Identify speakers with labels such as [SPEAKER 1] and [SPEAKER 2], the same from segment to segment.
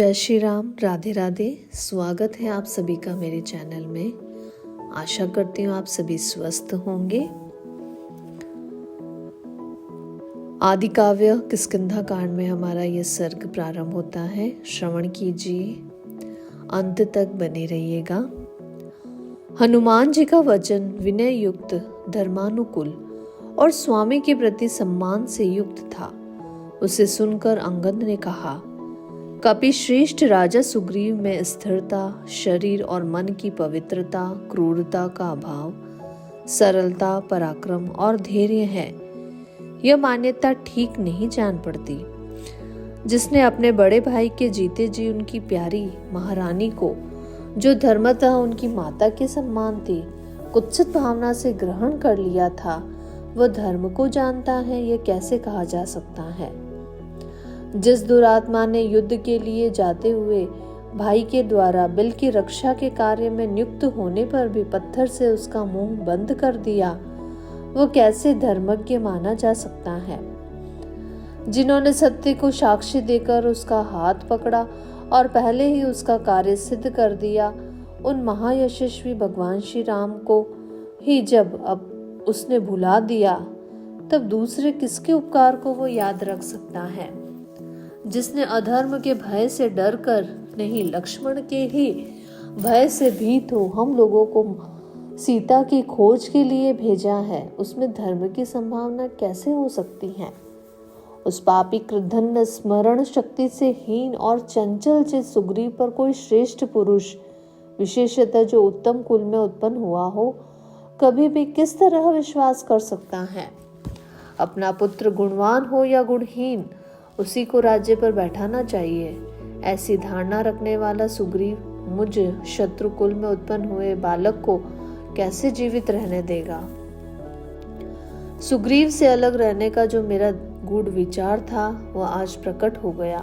[SPEAKER 1] जय श्री राम, राधे राधे। स्वागत है आप सभी का मेरे चैनल में। आशा करती हूँ आप सभी स्वस्थ होंगे। आदि काव्य किष्किंधा कांड में हमारा ये सर्ग प्रारंभ होता है। श्रवण कीजिए, अंत तक बने रहिएगा। हनुमान जी का वचन विनय युक्त, धर्मानुकूल और स्वामी के प्रति सम्मान से युक्त था। उसे सुनकर अंगद ने कहा, कपि श्रेष्ठ राजा सुग्रीव में स्थिरता, शरीर और मन की पवित्रता, क्रूरता का अभाव, सरलता, पराक्रम और धैर्य है। यह मान्यता ठीक नहीं जान पड़ती। जिसने अपने बड़े भाई के जीते जी उनकी प्यारी महारानी को, जो धर्मतः उनकी माता के समान थी, कुत्सित भावना से ग्रहण कर लिया था, वह धर्म को जानता है, यह कैसे कहा जा सकता है। जिस दुरात्मा ने युद्ध के लिए जाते हुए भाई के द्वारा बिल की रक्षा के कार्य में नियुक्त होने पर भी पत्थर से उसका मुंह बंद कर दिया, वो कैसे धर्मज्ञ माना जा सकता है। जिन्होंने सत्य को साक्षी देकर उसका हाथ पकड़ा और पहले ही उसका कार्य सिद्ध कर दिया, उन महायशस्वी भगवान श्री राम को ही जब अब उसने भुला दिया, तब दूसरे किसके उपकार को वो याद रख सकता है। जिसने अधर्म के भय से डर कर नहीं, लक्ष्मण के ही भय से भीत हो हम लोगों को सीता की खोज के लिए भेजा है, उसमें धर्म की संभावना कैसे हो सकती है। उस पापी कृद्धन स्मरण शक्ति से हीन और चंचल चित सुग्रीव पर कोई श्रेष्ठ पुरुष, विशेषतः जो उत्तम कुल में उत्पन्न हुआ हो, कभी भी किस तरह विश्वास कर सकता है। अपना पुत्र गुणवान हो या गुणहीन, उसी को राज्य पर बैठाना चाहिए। ऐसी धारणा रखने वाला सुग्रीव मुझ शत्रु कुल में उत्पन्न हुए बालक को कैसे जीवित रहने देगा। सुग्रीव से अलग रहने का जो मेरा गूढ़ विचार था, वह आज प्रकट हो गया।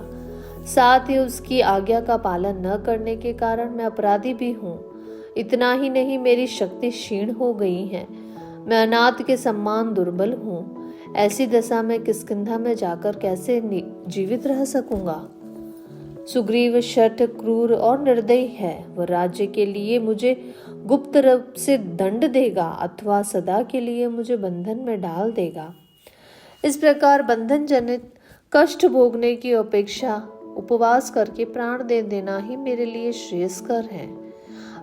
[SPEAKER 1] साथ ही उसकी आज्ञा का पालन न करने के कारण मैं अपराधी भी हूँ। इतना ही नहीं, मेरी शक्ति क्षीण हो गई है। मैं अनाथ के समान दुर्बल हूँ। ऐसी दशा में किष्किंधा में जाकर कैसे जीवित रह सकूंगा। सुग्रीव शठ, क्रूर और निर्दयी है। वह राज्य के लिए मुझे गुप्त रूप से दंड देगा अथवा सदा के लिए मुझे बंधन में डाल देगा। इस प्रकार बंधन जनित कष्ट भोगने की अपेक्षा उपवास करके प्राण दे देना ही मेरे लिए श्रेयस्कर है।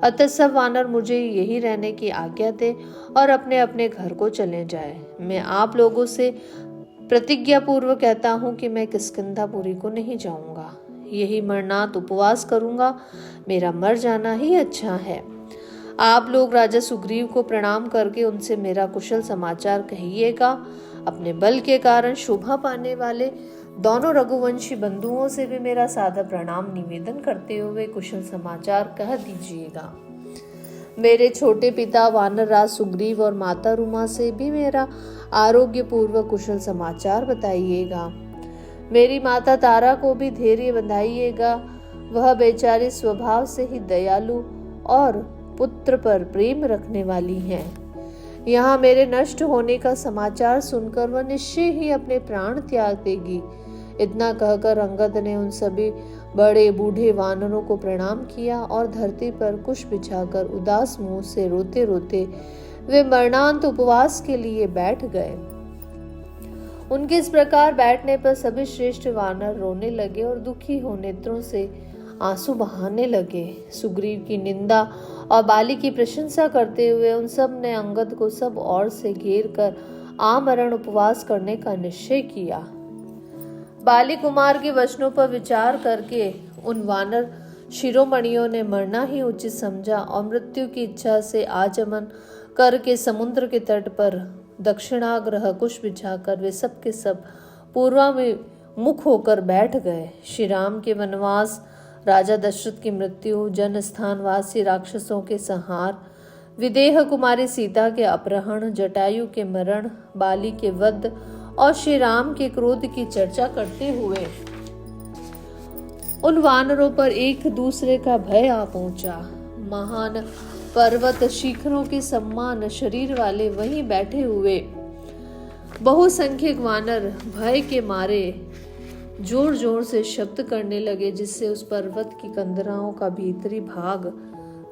[SPEAKER 1] अतः सब वानर मुझे यही रहने की आज्ञा दे और अपने अपने घर को चले जाए। मैं आप लोगों से प्रतिज्ञा पूर्वक कहता हूँ कि मैं किष्किंधापुरी को नहीं जाऊंगा। यही मरणात उपवास करूंगा। मेरा मर जाना ही अच्छा है। आप लोग राजा सुग्रीव को प्रणाम करके उनसे मेरा कुशल समाचार कहिएगा। अपने बल के कारण शोभा पाने वाले दोनों रघुवंशी बंधुओं से भी मेरा सादर प्रणाम निवेदन करते हुए कुशल समाचार कह दीजिएगा। मेरे छोटे पिता वानरराज सुग्रीव और माता रुमा से भी मेरा आरोग्य पूर्वक कुशल समाचार बताइएगा। मेरी माता तारा को भी धैर्य बंधाइएगा। वह बेचारी स्वभाव से ही दयालु और पुत्र पर प्रेम रखने वाली है। यहाँ मेरे नष्ट होने का समाचार सुनकर वह निश्चय ही अपने प्राण त्याग देगी। इतना कहकर अंगद ने उन सभी बड़े बूढ़े वानरों को प्रणाम किया और धरती पर कुश बिछाकर उदास मुंह से रोते रोते वे मरणांत उपवास के लिए बैठ गए। उनके इस प्रकार बैठने पर सभी श्रेष्ठ वानर रोने लगे और दुखी हो नेत्रों से आंसू बहाने लगे। सुग्रीव की निंदा और बाली की प्रशंसा करते हुए उन सब ने अंगद को सब ओर से घेर कर आमरण उपवास करने का निश्चय किया। बाली कुमार के वचनों पर विचार करके उन वानर शिरोमणियों ने मरना ही उचित समझा और मृत्यु की इच्छा से आचमन करके समुद्र के तट पर दक्षिणाग्रह कुश बिछाकर वे सब के सब पूर्वाभिमुख होकर बैठ गए। श्री राम के वनवास, राजा दशरथ की मृत्यु, जन स्थानवासी राक्षसों के संहार, विदेह कुमारी सीता के अपहरण, जटायु के मरण, बाली के वध और श्री राम के क्रोध की चर्चा करते हुए उन वानरों पर एक दूसरे का भय आ पहुंचा। महान पर्वत शिखरों के समान शरीर वाले वहीं बैठे हुए बहुसंख्यक वानर भय के मारे जोर जोर से शब्द करने लगे, जिससे उस पर्वत की कंदराओं का भीतरी भाग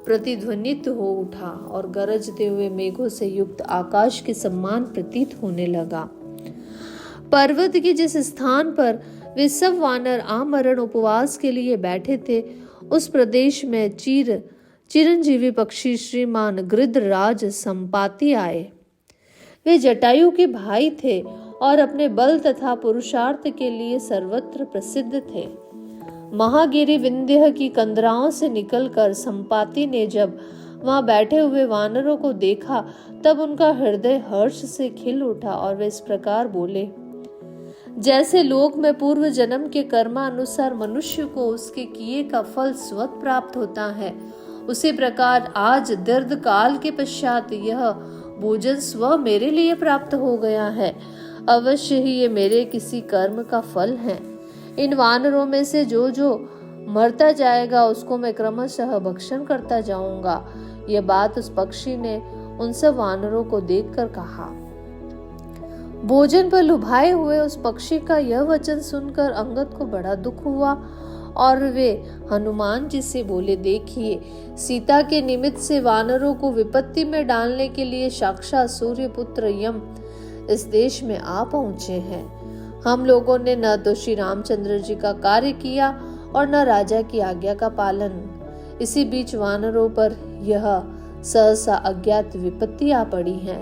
[SPEAKER 1] प्रतिध्वनित हो उठा और गरजते हुए मेघों से युक्त आकाश के समान प्रतीत होने लगा। पर्वत के जिस स्थान पर वे सब वानर आमरण उपवास के लिए बैठे थे, उस प्रदेश में चिरंजीवी पक्षी श्रीमान गृध्रराज संपाति आए। वे जटायु के भाई थे और अपने बल तथा पुरुषार्थ के लिए सर्वत्र प्रसिद्ध थे। महागिरी विंध्य की कंदराओं से निकलकर संपाति ने जब वहां बैठे हुए वानरों को देखा, तब उनका हृदय हर्ष से खिल उठा और वे इस प्रकार बोले, जैसे लोक में पूर्व जन्म के कर्मानुसार मनुष्य को उसके किए का फल स्वतः प्राप्त होता है, उसी प्रकार आज दीर्घ काल के पश्चात यह भोजन स्व मेरे लिए प्राप्त हो गया है। अवश्य ही ये मेरे किसी कर्म का फल है। इन वानरों में से जो जो मरता जाएगा उसको मैं क्रमशः भक्षण करता जाऊंगा। यह बात उस पक्षी ने उन सब वानरों को देखकर कहा। भोजन पर लुभाए हुए उस पक्षी का यह वचन सुनकर अंगद को बड़ा दुख हुआ और वे हनुमान जी से बोले, देखिए, सीता के निमित्त से वानरों को विपत्ति में डालने के लिए साक्षात सूर्यपुत्र यम इस देश में आ पहुंचे हैं। हम लोगों ने न तो श्री रामचंद्र जी का कार्य किया और न राजा की आज्ञा का पालन। इसी बीच वानरों पर यह सहसा अज्ञात विपत्ति आ पड़ी है।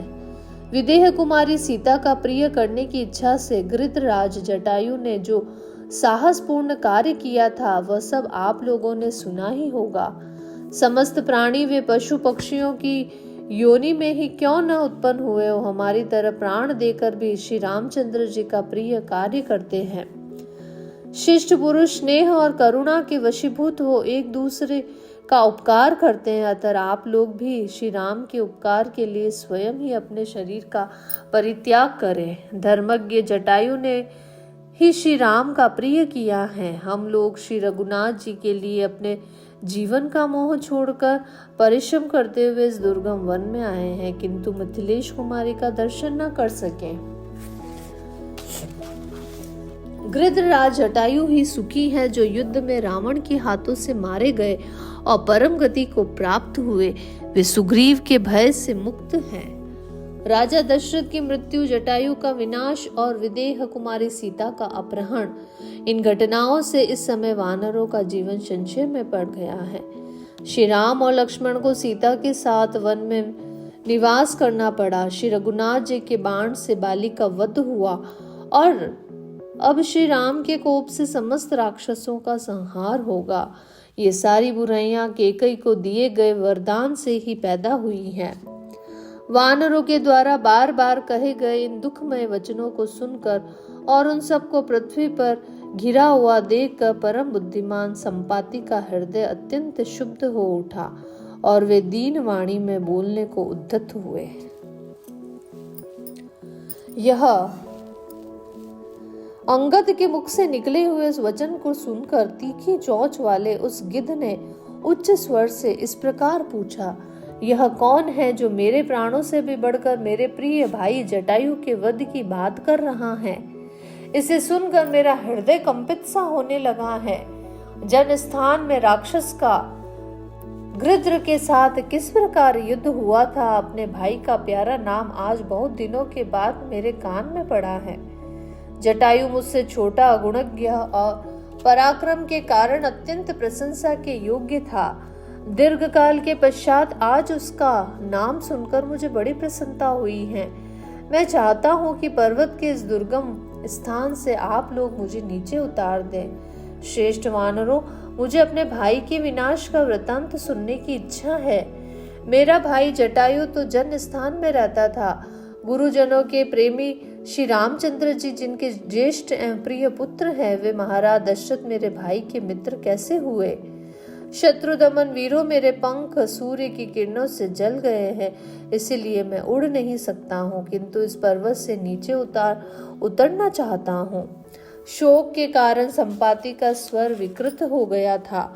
[SPEAKER 1] विदेह कुमारी सीता का प्रिय करने की इच्छा से गृध्रराज जटायु ने जो साहसपूर्ण कार्य किया था, वह सब आप लोगों ने सुना ही होगा। समस्त प्राणी वे पशु पक्षियों की योनि में ही क्यों न उत्पन्न हुए हो, हमारी तरह प्राण देकर भी श्री रामचंद्र जी का प्रिय कार्य करते हैं। शिष्ट पुरुष स्नेह और करुणा के वशीभूत हो एक दूसरे का उपकार करते हैं, अतः आप लोग भी श्री राम के उपकार के लिए स्वयं ही अपने शरीर का परित्याग करें। धर्मज्ञ जटायु ने ही श्री राम का प्रिय किया है। हम लोग श्री रघुनाथ जी के लिए अपने जीवन का मोह छोड़कर परिश्रम करते हुए इस दुर्गम वन में आए हैं, किंतु मिथिलेश कुमारी का दर्शन न कर सके। गृध्रराज जटायु ही सुखी है जो युद्ध में रावण के हाथों से मारे गए और परम गति को प्राप्त हुए। वे सुग्रीव के भय से मुक्त हैं। राजा दशरथ की मृत्यु, जटायु का विनाश और विदेह कुमारी सीता का अपहरण, इन घटनाओं से इस समय वानरों का जीवन संशय में पड़ गया है। श्री राम और लक्ष्मण को सीता के साथ वन में निवास करना पड़ा। श्री रघुनाथ जी के बाण से बाली का वध हुआ और अब श्री राम के कोप से समस्त राक्षसों का संहार होगा। ये सारी बुराइयां कैकेयी को दिए गए वरदान से ही पैदा हुई हैं। वानरों के द्वारा बार बार कहे गए इन दुखमय वचनों को सुनकर और उन सबको पृथ्वी पर घिरा हुआ देखकर परम बुद्धिमान संपाति का हृदय अत्यंत शुद्ध हो उठा और वे दीन वाणी में बोलने को उद्यत हुए। यह अंगद के मुख से निकले हुए इस वचन को सुनकर तीखी चोंच वाले उस गिद्ध ने उच्च स्वर से इस प्रकार पूछा, यह कौन है जो मेरे प्राणों से भी बढ़कर मेरे प्रिय भाई जटायु के वध की बात कर रहा है? इसे सुनकर मेरा हृदय कंपित सा होने लगा है। जन स्थान में राक्षस का गृध्र के साथ किस प्रकार युद्ध हुआ था, अपने भाई का प्यारा नाम आज बहुत दिनों के बाद मेरे कान में पड़ा है। जटायु मुझसे छोटा, गुणज्ञ और पराक्रम के कारण अत्यंत प्रशंसा के योग्य था। दीर्घ काल के पश्चात आज उसका नाम सुनकर मुझे बड़ी प्रसन्नता हुई है। मैं चाहता हूँ कि पर्वत के इस दुर्गम स्थान से आप लोग मुझे नीचे उतार दें। श्रेष्ठ वानरों, मुझे अपने भाई के विनाश का वृतांत सुनने की इच्छा है। मेरा भाई जटायु तो जन्म स्थान में रहता था। गुरुजनों के प्रेमी श्री रामचंद्र जी जिनके ज्येष्ठ एवं प्रिय पुत्र है, वे महाराज दशरथ मेरे भाई के मित्र कैसे हुए? शत्रुदमन वीरों, मेरे पंख सूर्य की किरणों से जल गए हैं, इसीलिए मैं उड़ नहीं सकता हूँ, किंतु इस पर्वत से नीचे उतरना चाहता हूँ। शोक के कारण संपाति का स्वर विकृत हो गया था।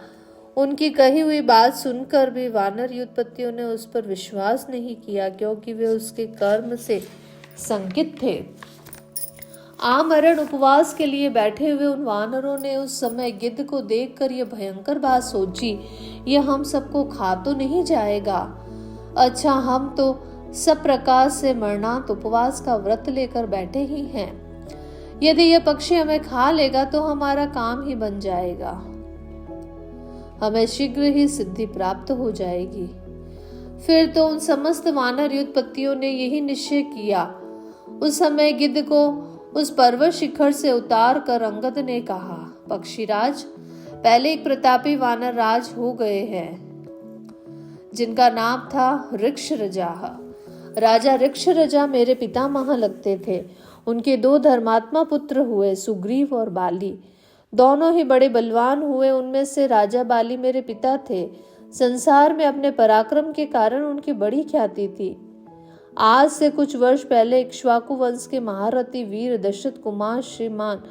[SPEAKER 1] उनकी कही हुई बात सुनकर भी वानर युद्धपतियों ने उस पर विश्वास नहीं किया, क्योंकि वे उसके कर्म से शंकित थे। आमरण उपवास के लिए बैठे हुए उन वानरों ने उस समय गिद्ध को देखकर यह भयंकर बात सोची, यह हम सबको खा तो नहीं जाएगा। अच्छा, हम तो सब प्रकार से मरणांत उपवास का व्रत लेकर बैठे ही हैं। यदि यह पक्षी हमें खा लेगा तो हमारा काम ही बन जाएगा, हमें शीघ्र ही सिद्धि प्राप्त हो जाएगी। फिर तो उन समस्त वानर युद्धपतियों ने यही निश्चय किया। उस समय गिद्ध को उस पर्वत शिखर से उतार कर अंगद ने कहा, पक्षीराज, पहले एक प्रतापी वानर राज हो गए हैं, जिनका नाम था ऋक्षरजा। राजा ऋक्षरजा मेरे पितामह लगते थे। उनके 2 धर्मात्मा पुत्र हुए, सुग्रीव और बाली। दोनों ही बड़े बलवान हुए। उनमें से राजा बाली मेरे पिता थे। संसार में अपने पराक्रम के कारण उनकी बड़ी ख्याति थी। आज से कुछ वर्ष पहले इक्ष्वाकु वंश के महारथी वीर दशरथ कुमार श्रीमान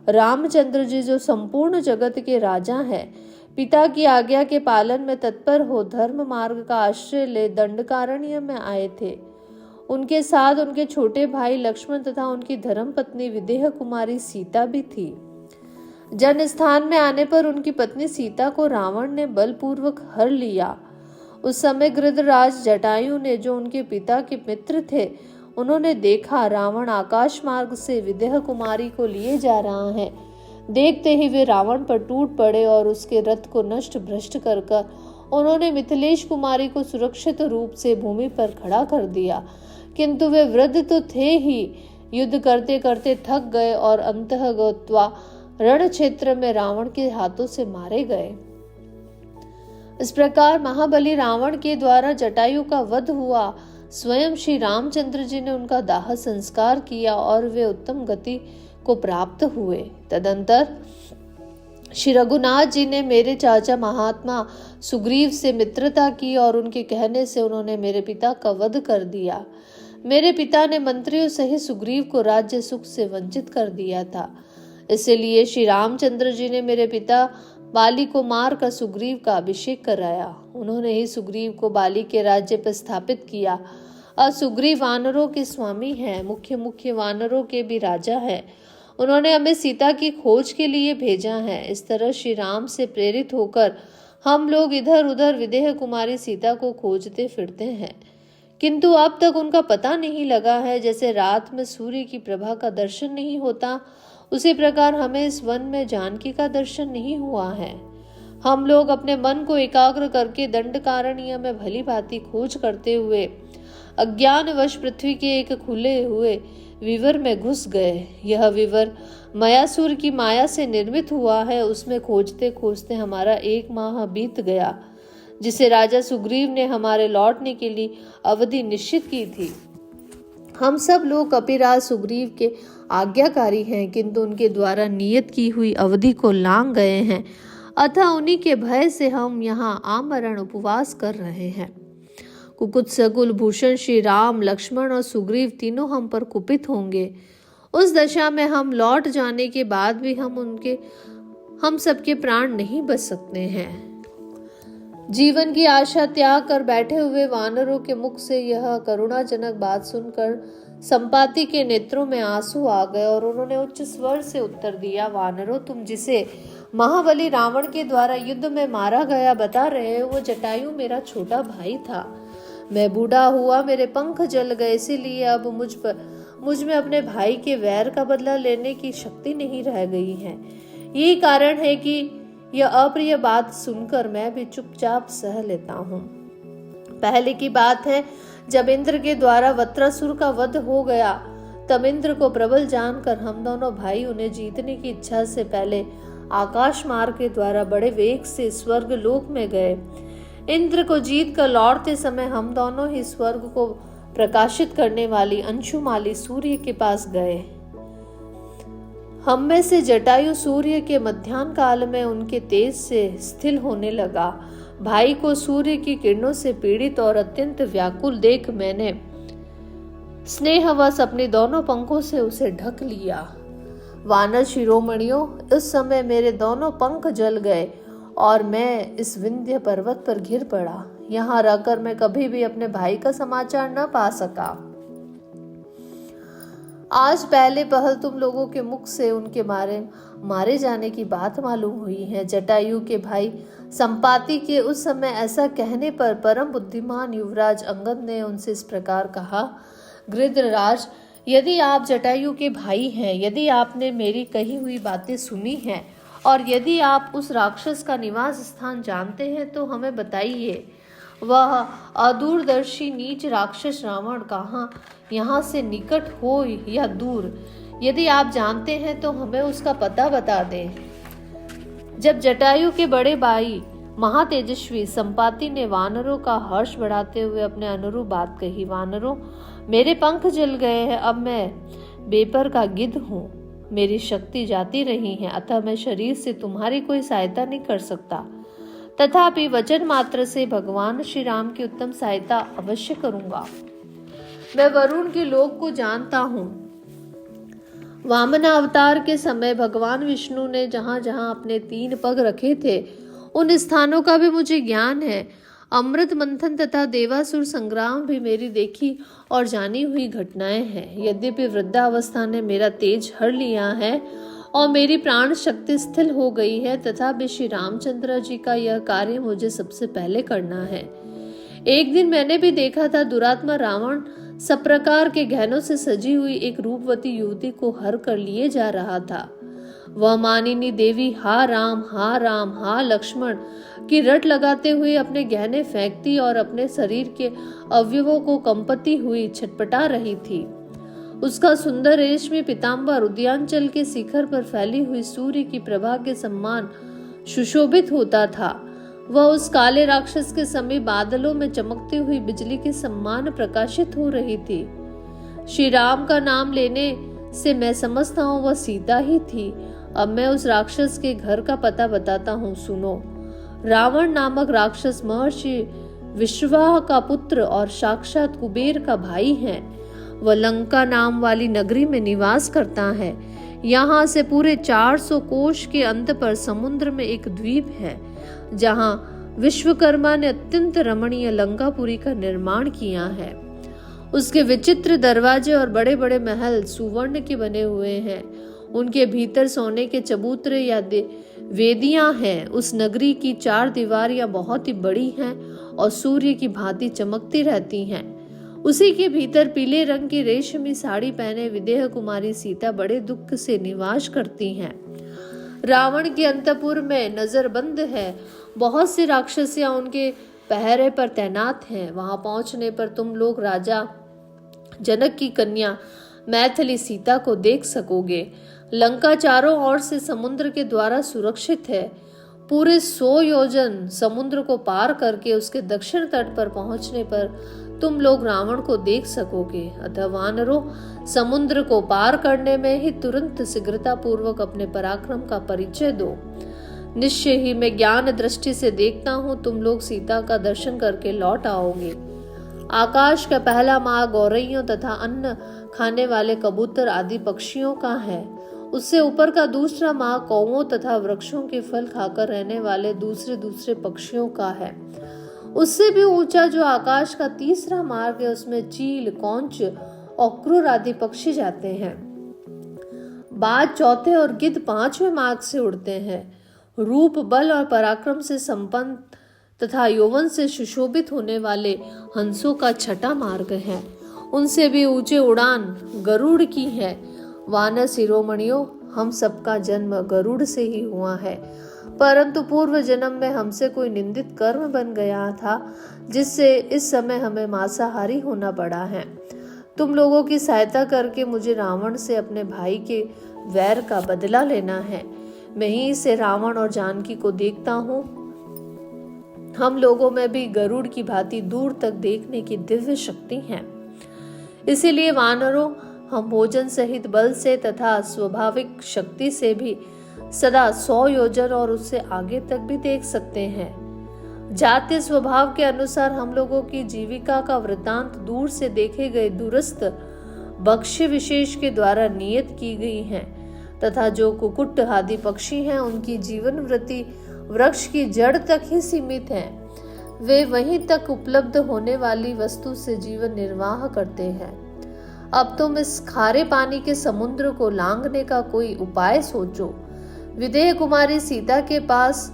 [SPEAKER 1] रामचंद्र जी, जो संपूर्ण जगत के राजा हैं, पिता की आज्ञा के पालन में तत्पर हो धर्म मार्ग का आश्रय ले दंडकारण्य में आए थे। उनके साथ उनके छोटे भाई लक्ष्मण तथा उनकी धर्मपत्नी विदेह कुमारी सीता भी थी। जन स्थान में आने पर उनकी पत्नी सीता को रावण ने बलपूर्वक हर लिया। उस समय गृधराज जटायु ने, जो उनके पिता के मित्र थे, उन्होंने देखा रावण आकाश मार्ग से विदेह कुमारी को लिए जा रहा है। देखते ही वे रावण पर टूट पड़े और उसके रथ को नष्ट भ्रष्ट कर उन्होंने मिथिलेश कुमारी को सुरक्षित रूप से भूमि पर खड़ा कर दिया। किंतु वे वृद्ध तो थे ही, युद्ध करते करते थक गए और अंतः गत्वा रण क्षेत्र में रावण के हाथों से मारे गए। इस प्रकार महाबली रावण के द्वारा जटायु का वध हुआ। स्वयं श्री रामचंद्र जी ने उनका दाह संस्कार किया और वे उत्तम गति को प्राप्त हुए। तदंतर श्री रघुनाथ जी ने मेरे चाचा महात्मा सुग्रीव से मित्रता की और उनके कहने से उन्होंने मेरे पिता का वध कर दिया। मेरे पिता ने मंत्रियों सहित सुग्रीव को राज्य सुख से वंचित कर दिया था। इसलिए श्री रामचंद्र जी ने मेरे पिता बाली को मारकर सुग्रीव का अभिषेक कराया। उन्होंने ही सुग्रीव को बाली के राज्य पर स्थापित किया। और सुग्रीव वानरों के स्वामी हैं, मुख्य वानरों के भी राजा हैं। उन्होंने हमें सीता की खोज के लिए भेजा है। इस तरह श्री राम से प्रेरित होकर हम लोग इधर उधर विदेह कुमारी सीता को खोजते फिरते हैं, किंतु अब तक उनका पता नहीं लगा है। जैसे रात में सूर्य की प्रभा का दर्शन नहीं होता, उसी प्रकार हमें इस वन में जानकी का दर्शन नहीं हुआ है। हम लोग अपने मन को एकाग्र करके दंडकारण्य में भली भांति खोज करते हुए अज्ञानवश पृथ्वी के एक खुले हुए विवर में घुस गए। यह विवर मयासुर की माया से निर्मित हुआ है। उसमें खोजते खोजते हमारा 1 माह बीत गया, जिसे राजा सुग्रीव ने हमारे लौटने के लिए अवधि निश्चित की थी। हम सब लोग कपिराज सुग्रीव के आज्ञाकारी हैं, किंतु उनके द्वारा नियत की हुई अवधि को लांघ गए हैं। अतः उन्हीं के भय से हम यहाँ आमरण उपवास कर रहे हैं। कुकुत सकुल भूषण श्री राम, लक्ष्मण और सुग्रीव तीनों हम पर कुपित होंगे। उस दशा में हम लौट जाने के बाद भी हम सबके प्राण नहीं बच सकते हैं। जीवन की आशा त्याग कर बैठे हुए वानरों के मुख से यह करुणाजनक बात सुनकर संपाति के नेत्रों में आंसू आ गए और उन्होंने उच्च स्वर से उत्तर दिया, वानरों, तुम जिसे महाबली रावण के द्वारा युद्ध में मारा गया बता रहे हो, वो जटायु मेरा छोटा भाई था। मैं बूढ़ा हुआ, मेरे पंख जल गए, इसीलिए अब मुझ में अपने भाई के वैर का बदला लेने की शक्ति नहीं रह गई है। यही कारण है कि यह अप्रिय बात सुनकर मैं भी चुपचाप सह लेता हूँ। पहले की बात है, जब इंद्र के द्वारा वत्रासुर का वध हो गया, तब इंद्र को प्रबल जानकर हम दोनों भाई उन्हें जीतने की इच्छा से पहले आकाश मार्ग के द्वारा बड़े वेग से स्वर्ग लोक में गए। इंद्र को जीत कर लौटते समय हम दोनों ही स्वर्ग को प्रकाशित करने वाली अंशुमाली सूर्य के पास गए। हम में से जटायु सूर्य के मध्याह्न काल में उनके तेज से स्थिर होने लगा। भाई को सूर्य की किरणों से पीड़ित और अत्यंत व्याकुल देख मैंने स्नेहवश अपने दोनों पंखों से उसे ढक लिया। वानर शिरोमणियों, इस समय मेरे दोनों पंख जल गए और मैं इस विंध्य पर्वत पर गिर पड़ा। यहाँ रहकर मैं कभी भी अपने भाई का समाचार न पा सका। आज पहले पहल तुम लोगों के मुख से उनके मारे जाने की बात मालूम हुई है। जटायु के भाई संपाति के उस समय ऐसा कहने पर परम बुद्धिमान युवराज अंगद ने उनसे इस प्रकार कहा, गृध्रराज, यदि आप जटायु के भाई हैं, यदि आपने मेरी कही हुई बातें सुनी हैं और यदि आप उस राक्षस का निवास स्थान जानते हैं तो हमें बताइए। वह अदूरदर्शी नीच राक्षस रावण कहाँ, यहाँ से निकट हो या दूर, यदि आप जानते हैं तो हमें उसका पता बता दें। जब जटायु के बड़े भाई महातेजस्वी संपाति ने वानरों का हर्ष बढ़ाते हुए अपने अनुरूप बात कही, वानरों, मेरे पंख जल गए हैं, अब मैं बेपर का गिद्ध हूँ, मेरी शक्ति जाती रही है, अतः मैं शरीर से तुम्हारी कोई सहायता नहीं कर सकता। तथापि वचन मात्र से भगवान श्री राम की उत्तम सहायता अवश्य करूंगा। मैं वरुण के लोक को जानता हूँ। वामन अवतार के समय भगवान विष्णु ने जहाँ जहाँ अपने 3 पग रखे थे उन स्थानों का भी मुझे ज्ञान है। अमृत मंथन तथा देवासुर संग्राम भी मेरी देखी और जानी हुई घटनाएं हैं। यद्यपि वृद्धावस्था ने मेरा तेज हर लिया है और मेरी प्राण शक्ति स्थिर हो गई है, तथा भी श्री रामचंद्र जी का यह कार्य मुझे सबसे पहले करना है। एक दिन मैंने भी देखा था, दुरात्मा रावण सब प्रकार के गहनों से सजी हुई एक रूपवती युवती को हर कर लिए जा रहा था। वह मानिनी देवी हा राम हा लक्ष्मण की रट लगाते हुए अपने गहने फेंकती और अपने शरीर के अवयवों को कंपती हुई छटपटा रही थी। उसका सुंदर रेशमी पीताम्बर उद्यानचल के शिखर पर फैली हुई सूर्य की प्रभा के समान सुशोभित होता था। वह उस काले राक्षस के समीप बादलों में चमकती हुई बिजली के समान प्रकाशित हो रही थी। श्री राम का नाम लेने से मैं समझता हूँ वह सीता ही थी। अब मैं उस राक्षस के घर का पता बताता हूँ, सुनो। रावण नामक राक्षस महर्षि विश्वाह का पुत्र और साक्षात कुबेर का भाई है। वह लंका नाम वाली नगरी में निवास करता है। यहाँ से पूरे 400 कोश के अंत पर समुद्र में एक द्वीप है, जहाँ विश्वकर्मा ने अत्यंत रमणीय लंकापुरी का निर्माण किया है। उसके विचित्र दरवाजे और बड़े बड़े महल सुवर्ण के बने हुए हैं। उनके भीतर सोने के चबूतरे या वेदियां हैं। उस नगरी की 4 दीवारियां बहुत ही बड़ी हैं और सूर्य की भांति चमकती रहती हैं। उसी के भीतर पीले रंग की रेशमी साड़ी पहने विदेह कुमारी सीता बड़े दुख से निवास करती हैं। रावण के अंतपुर में नजरबंद है। बहुत सी राक्षसियां उनके पहरे पर तैनात हैं। वहां पहुंचने पर तुम लोग राजा जनक की कन्या मैथिली सीता को देख सकोगे। लंका चारों ओर से समुद्र के द्वारा सुरक्षित है। पूरे 100 योजन समुद्र को पार करके उसके दक्षिण तट पर पहुंचने पर तुम लोग रावण को देख सकोगे। अतः वानरों, समुद्र को पार करने में ही तुरंत शीघ्रता पूर्वक अपने पराक्रम का परिचय दो। निश्चय ही मैं ज्ञान दृष्टि से देखता हूँ तुम लोग सीता का दर्शन करके लौट आओगे। आकाश का पहला मार्ग गौरैयों तथा अन्न खाने वाले कबूतर आदि पक्षियों का है। उससे ऊपर का दूसरा मार्ग कौओं तथा वृक्षों के फल खाकर रहने वाले दूसरे पक्षियों का है। उससे भी ऊंचा जो आकाश का तीसरा मार्ग है, उसमें चील, कौंच और क्रूर आदि पक्षी जाते हैं। बाज चौथे और गिद्ध 5वें मार्ग से उड़ते हैं। रूप, बल और पराक्रम से संपन्न तथा यौवन से सुशोभित होने वाले हंसों का 6ठा मार्ग है। उनसे भी ऊंचे उड़ान गरुड़ की है। वानर शिरोमणियों, हम सबका जन्म गरुड़ से ही हुआ है, परंतु पूर्व जन्म में हमसे कोई निंदित कर्म बन गया था, जिससे इस समय हमें मांसाहारी होना पड़ा है। तुम लोगों की सहायता करके मुझे रावण से अपने भाई के वैर का बदला लेना है। मैं ही से रावण और जानकी को देखता हूँ। हम लोगों में भी गरुड़ की भांति दूर तक देखने की दिव्य शक्ति है। इसीलिए वानरों, हम भोजन सहित बल से तथा स्वाभाविक शक्ति से भी सदा 100 योजन और उससे आगे तक भी देख सकते हैं। जातीय स्वभाव के अनुसार हम लोगों की जीविका का वृत्तांत दूर से देखे गए दूरस्थ भक्ष्य विशेष के द्वारा नियत की गई है, तथा जो कुकुट आदि पक्षी हैं उनकी जीवन वृत्ति वृक्ष की जड़ तक ही सीमित है। वे वहीं तक उपलब्ध होने वाली वस्तु से जीवन निर्वाह करते हैं। अब तुम इस खारे पानी के समुद्र को लांघने का कोई उपाय सोचो। विदेह कुमारी सीता के पास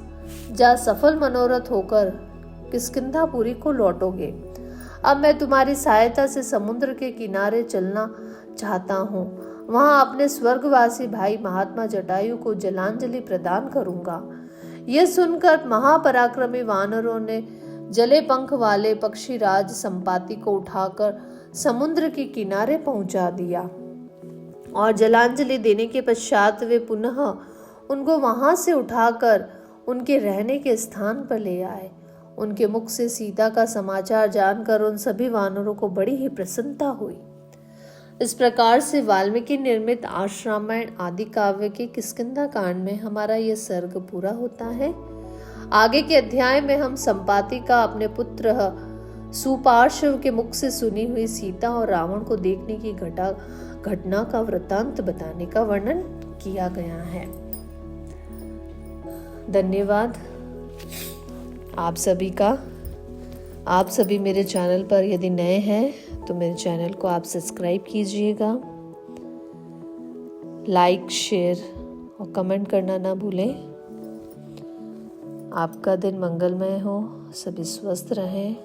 [SPEAKER 1] जा सफल मनोरथ होकर किष्किंधापुरी को लौटोगे। अब मैं तुम्हारी सहायता से समुद्र के किनारे चलना चाहता हूँ। वहां अपने स्वर्गवासी भाई महात्मा जटायु को जलांजलि प्रदान करूंगा। यह सुनकर महापराक्रमी वानरों ने जले पंख वाले पक्षीराज संपाति को उठाकर समुद्र के किनारे पहुंचा दिया और जलांजलि देने के पश्चात वे पुनः उनको वहां से उठाकर उनके रहने के स्थान पर ले आए। उनके मुख से सीता का समाचार जानकर उन सभी वानरों को बड़ी ही प्रसन्नता हुई। इस प्रकार से वाल्मीकि निर्मित आश्रामायण आदि काव्य के किष्किंधा कांड में हमारा यह सर्ग पूरा होता है। आगे के अध्याय में हम संपाति का अपने पुत्र सुपार्श्व के मुख से सुनी हुई सीता और रावण को देखने की घटना का वृतांत बताने का वर्णन किया गया है। धन्यवाद आप सभी का। आप सभी मेरे चैनल पर यदि नए हैं तो मेरे चैनल को आप सब्सक्राइब कीजिएगा, लाइक, शेयर और कमेंट करना ना भूलें। आपका दिन मंगलमय हो, सभी स्वस्थ रहें,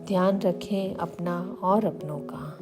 [SPEAKER 1] ध्यान रखें अपना और अपनों का।